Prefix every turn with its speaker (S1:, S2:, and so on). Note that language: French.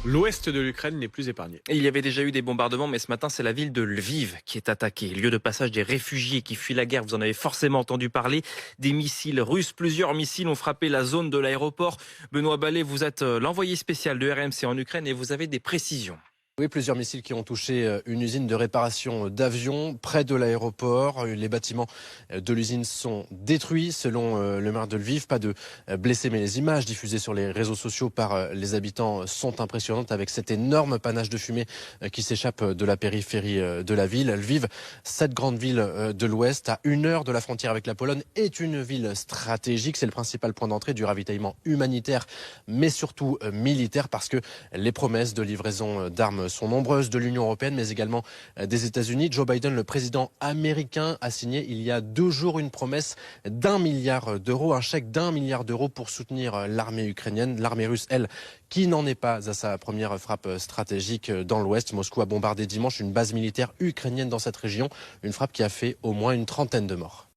S1: L'ouest de l'Ukraine n'est plus épargné.
S2: Et il y avait déjà eu des bombardements, mais ce matin, c'est la ville de Lviv qui est attaquée. Lieu de passage des réfugiés qui fuient la guerre, vous en avez forcément entendu parler. Des missiles russes, plusieurs missiles ont frappé la zone de l'aéroport. Benoît Ballet, vous êtes l'envoyé spécial de RMC en Ukraine et vous avez des précisions.
S3: Oui, plusieurs missiles qui ont touché une usine de réparation d'avions près de l'aéroport. Les bâtiments de l'usine sont détruits selon le maire de Lviv. Pas de blessés, mais les images diffusées sur les réseaux sociaux par les habitants sont impressionnantes avec cet énorme panache de fumée qui s'échappe de la périphérie de la ville. Lviv, cette grande ville de l'Ouest, à 1 heure de la frontière avec la Pologne, est une ville stratégique. C'est le principal point d'entrée du ravitaillement humanitaire, mais surtout militaire, parce que les promesses de livraison d'armes sont nombreuses de l'Union européenne, mais également des États-Unis. Joe Biden, le président américain, a signé il y a 2 jours une promesse d'1 milliard d'euros, un chèque d'1 milliard d'euros pour soutenir l'armée ukrainienne. L'armée russe, elle, qui n'en est pas à sa première frappe stratégique dans l'Ouest. Moscou a bombardé dimanche une base militaire ukrainienne dans cette région, une frappe qui a fait au moins une 30aine de morts.